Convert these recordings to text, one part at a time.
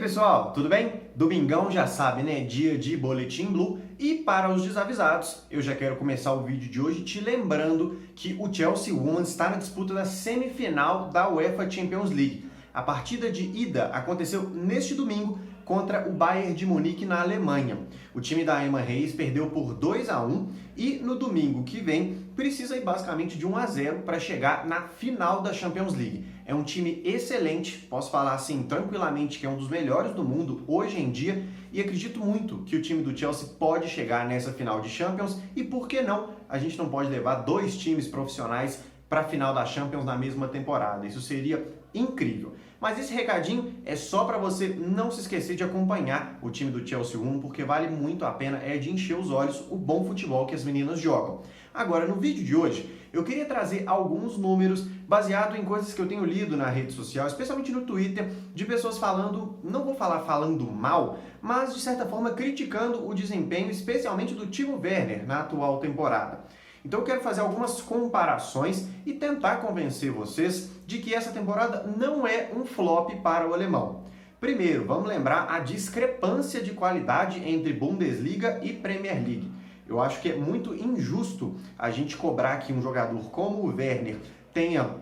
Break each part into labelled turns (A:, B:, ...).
A: pessoal, tudo bem? Domingão já sabe, né? Dia de Boletim Blue. E para os desavisados, eu já quero começar o vídeo de hoje te lembrando que o Chelsea Women está na disputa da semifinal da UEFA Champions League. A partida de ida aconteceu neste domingo contra o Bayern de Munique na Alemanha. O time da Emma Hayes perdeu por 2-1 e no domingo que vem precisa ir basicamente de 1-0 para chegar na final da Champions League. É um time excelente, posso falar assim tranquilamente que é um dos melhores do mundo hoje em dia e acredito muito que o time do Chelsea pode chegar nessa final de Champions e por que não? A gente não pode levar dois times profissionais para a final da Champions na mesma temporada. Isso seria incrível. Mas esse recadinho é só para você não se esquecer de acompanhar o time do Chelsea Women, porque vale muito a pena, é de encher os olhos o bom futebol que as meninas jogam. Agora, no vídeo de hoje, eu queria trazer alguns números baseado em coisas que eu tenho lido na rede social, especialmente no Twitter, de pessoas falando, não vou falar falando mal, mas de certa forma criticando o desempenho, especialmente do Timo Werner na atual temporada. Então eu quero fazer algumas comparações e tentar convencer vocês de que essa temporada não é um flop para o alemão. Primeiro, vamos lembrar a discrepância de qualidade entre Bundesliga e Premier League. Eu acho que é muito injusto a gente cobrar que um jogador como o Werner tenha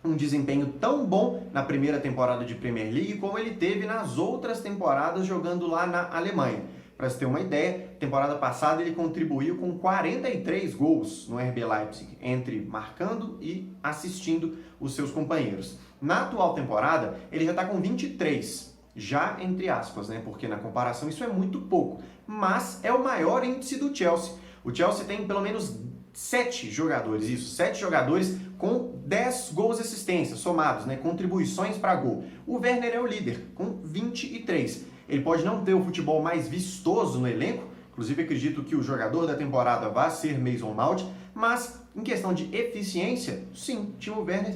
A: um desempenho tão bom na primeira temporada de Premier League como ele teve nas outras temporadas jogando lá na Alemanha. Para você ter uma ideia, temporada passada ele contribuiu com 43 gols no RB Leipzig, entre marcando e assistindo os seus companheiros. Na atual temporada, ele já está com 23, já entre aspas, né? Porque na comparação isso é muito pouco, mas é o maior índice do Chelsea. O Chelsea tem pelo menos 7 jogadores com 10 gols e assistências somados, né? Contribuições para gol. O Werner é o líder, com 23. Ele pode não ter o futebol mais vistoso no elenco, inclusive acredito que o jogador da temporada vai ser Mason Mount, mas em questão de eficiência, sim, Timo Werner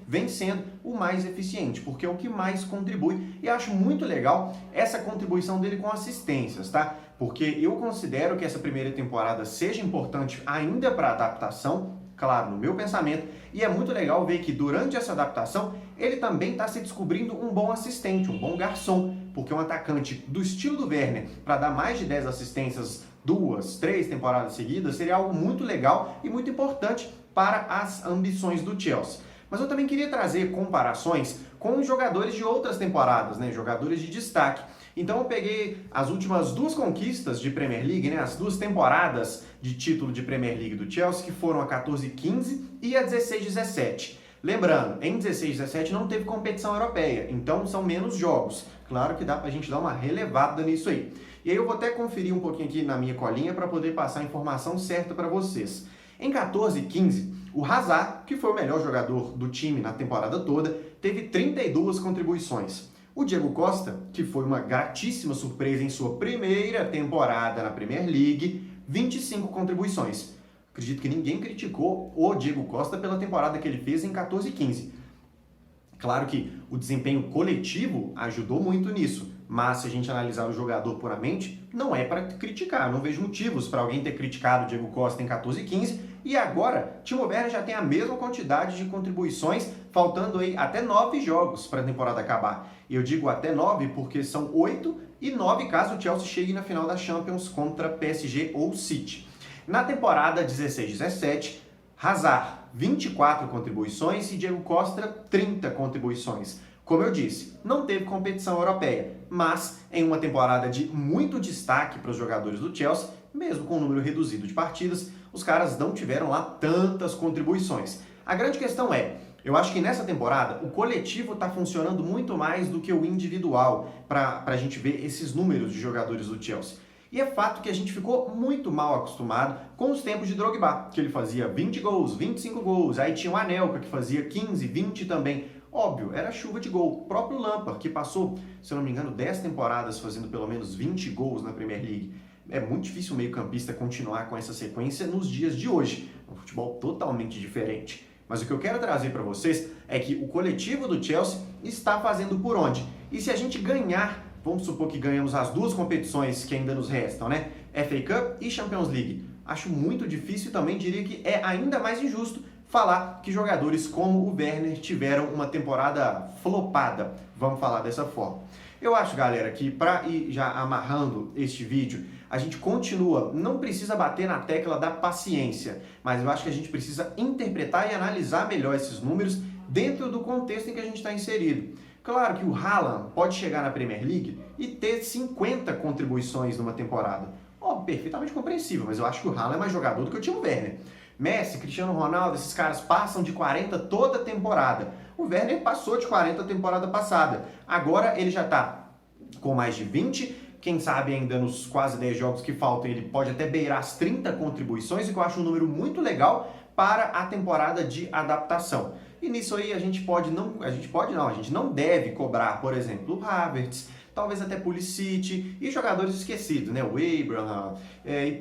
A: vem sendo o mais eficiente, porque é o que mais contribui e acho muito legal essa contribuição dele com assistências, tá? Porque eu considero que essa primeira temporada seja importante ainda para a adaptação, claro, no meu pensamento, e é muito legal ver que durante essa adaptação ele também está se descobrindo um bom assistente, um bom garçom, porque um atacante do estilo do Werner, para dar mais de 10 assistências 2, 3 temporadas seguidas, seria algo muito legal e muito importante para as ambições do Chelsea. Mas eu também queria trazer comparações com jogadores de outras temporadas, né? Jogadores de destaque. Então eu peguei as últimas 2 conquistas de Premier League, né? As 2 temporadas de título de Premier League do Chelsea, que foram a 14-15 e a 16-17. Lembrando, em 16-17 não teve competição europeia, então são menos jogos. Claro que dá pra gente dar uma relevada nisso aí. E aí eu vou até conferir um pouquinho aqui na minha colinha para poder passar a informação certa para vocês. Em 14-15, o Hazard, que foi o melhor jogador do time na temporada toda, teve 32 contribuições. O Diego Costa, que foi uma gratíssima surpresa em sua primeira temporada na Premier League, 25 contribuições. Acredito que ninguém criticou o Diego Costa pela temporada que ele fez em 14-15. Claro que o desempenho coletivo ajudou muito nisso, mas se a gente analisar o jogador puramente, não é para criticar. Eu não vejo motivos para alguém ter criticado o Diego Costa em 14-15 e agora Timo Werner já tem a mesma quantidade de contribuições, faltando aí até 9 jogos para a temporada acabar. E eu digo até 9 porque são 8 e 9 caso o Chelsea chegue na final da Champions contra PSG ou City. Na temporada 16-17, Hazard, 24 contribuições e Diego Costa, 30 contribuições. Como eu disse, não teve competição europeia, mas em uma temporada de muito destaque para os jogadores do Chelsea, mesmo com um número reduzido de partidas, os caras não tiveram lá tantas contribuições. A grande questão é, eu acho que nessa temporada o coletivo está funcionando muito mais do que o individual para a gente ver esses números de jogadores do Chelsea. E é fato que a gente ficou muito mal acostumado com os tempos de Drogba, que ele fazia 20 gols, 25 gols, aí tinha o Anelka que fazia 15, 20 também. Óbvio, era chuva de gol. O próprio Lampard, que passou, se eu não me engano, 10 temporadas fazendo pelo menos 20 gols na Premier League. É muito difícil o meio-campista continuar com essa sequência nos dias de hoje. É um futebol totalmente diferente. Mas o que eu quero trazer para vocês é que o coletivo do Chelsea está fazendo por onde? E se a gente ganhar, vamos supor que ganhamos as 2 competições que ainda nos restam, né? FA Cup e Champions League. Acho muito difícil e também diria que é ainda mais injusto falar que jogadores como o Werner tiveram uma temporada flopada, vamos falar dessa forma. Eu acho, galera, que para ir já amarrando este vídeo, a gente continua, não precisa bater na tecla da paciência, mas eu acho que a gente precisa interpretar e analisar melhor esses números dentro do contexto em que a gente está inserido. Claro que o Haaland pode chegar na Premier League e ter 50 contribuições numa temporada. Perfeitamente compreensível, mas eu acho que o Haaland é mais jogador do que o Timo Werner. Messi, Cristiano Ronaldo, esses caras passam de 40 toda temporada. O Werner passou de 40 temporada passada. Agora ele já está com mais de 20, quem sabe ainda nos quase 10 jogos que faltam ele pode até beirar as 30 contribuições, o que eu acho um número muito legal para a temporada de adaptação. E nisso aí a gente não deve cobrar, por exemplo, o Havertz, talvez até Pulisic e jogadores esquecidos, né? O Abraham,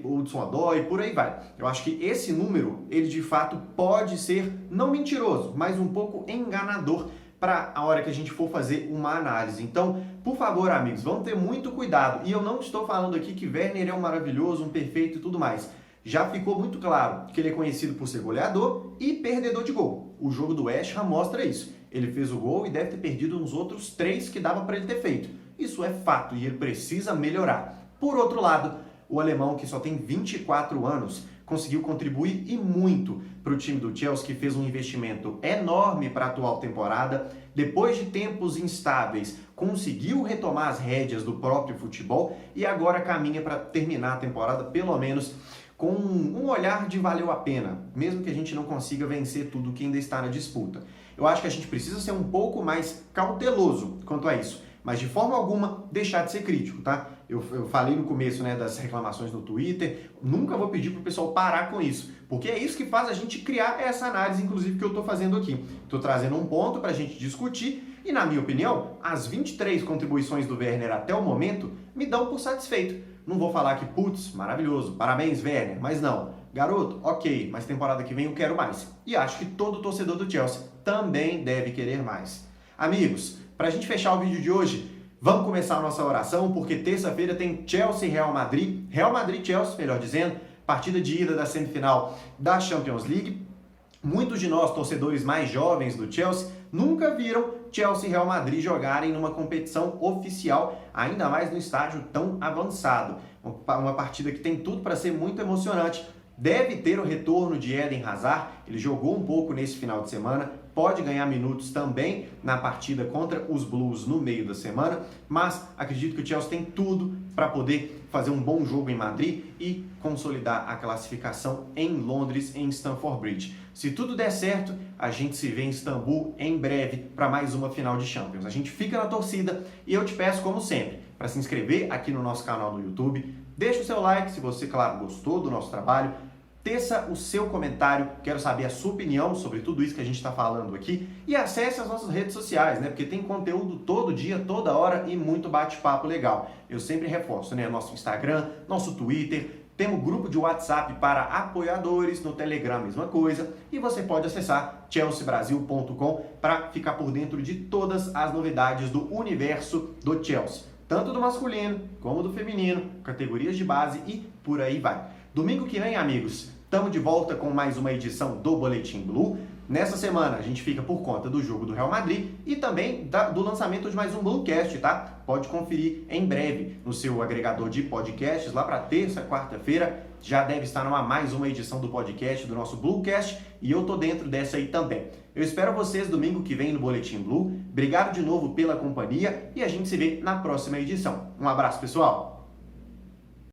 A: o Hudson-Odoi, por aí vai. Eu acho que esse número, ele de fato pode ser, não mentiroso, mas um pouco enganador para a hora que a gente for fazer uma análise. Então, por favor, amigos, vamos ter muito cuidado. E eu não estou falando aqui que Werner é um maravilhoso, um perfeito e tudo mais. Já ficou muito claro que ele é conhecido por ser goleador e perdedor de gol. O jogo do West Ham mostra isso. Ele fez o gol e deve ter perdido uns outros 3 que dava para ele ter feito. Isso é fato e ele precisa melhorar. Por outro lado, o alemão, que só tem 24 anos, conseguiu contribuir e muito para o time do Chelsea, que fez um investimento enorme para a atual temporada. Depois de tempos instáveis, conseguiu retomar as rédeas do próprio futebol e agora caminha para terminar a temporada, pelo menos, com um olhar de valeu a pena, mesmo que a gente não consiga vencer tudo que ainda está na disputa. Eu acho que a gente precisa ser um pouco mais cauteloso quanto a isso, mas de forma alguma deixar de ser crítico, tá? Eu falei no começo, né, das reclamações no Twitter, nunca vou pedir pro pessoal parar com isso, porque é isso que faz a gente criar essa análise, inclusive, que eu tô fazendo aqui. Tô trazendo um ponto pra gente discutir e, na minha opinião, as 23 contribuições do Werner até o momento me dão por satisfeito. Não vou falar que, putz, maravilhoso, parabéns, Werner, mas não. Garoto, ok, mas temporada que vem eu quero mais. E acho que todo torcedor do Chelsea também deve querer mais. Amigos, pra gente fechar o vídeo de hoje, vamos começar a nossa oração, porque terça-feira tem Chelsea e Real Madrid-Chelsea, melhor dizendo, partida de ida da semifinal da Champions League. Muitos de nós, torcedores mais jovens do Chelsea, nunca viram Chelsea e Real Madrid jogarem numa competição oficial, ainda mais no estágio tão avançado. Uma partida que tem tudo para ser muito emocionante. Deve ter o retorno de Eden Hazard, ele jogou um pouco nesse final de semana, pode ganhar minutos também na partida contra os Blues no meio da semana, mas acredito que o Chelsea tem tudo para poder fazer um bom jogo em Madrid e consolidar a classificação em Londres, em Stamford Bridge. Se tudo der certo, a gente se vê em Istambul em breve para mais uma final de Champions. A gente fica na torcida e eu te peço, como sempre, para se inscrever aqui no nosso canal no YouTube, deixa o seu like se você, claro, gostou do nosso trabalho, teça o seu comentário, quero saber a sua opinião sobre tudo isso que a gente está falando aqui e acesse as nossas redes sociais, né? Porque tem conteúdo todo dia, toda hora e muito bate-papo legal. Eu sempre reforço, né? Nosso Instagram, nosso Twitter, temos grupo de WhatsApp para apoiadores, no Telegram mesma coisa e você pode acessar chelseabrasil.com para ficar por dentro de todas as novidades do universo do Chelsea, tanto do masculino como do feminino, categorias de base e por aí vai. Domingo que vem, amigos, estamos de volta com mais uma edição do Boletim Blue. Nessa semana a gente fica por conta do jogo do Real Madrid e também do lançamento de mais um Bluecast, tá? Pode conferir em breve no seu agregador de podcasts, lá para terça, quarta-feira, já deve estar mais uma edição do podcast, do nosso Bluecast, e eu tô dentro dessa aí também. Eu espero vocês domingo que vem no Boletim Blue. Obrigado de novo pela companhia e a gente se vê na próxima edição. Um abraço, pessoal!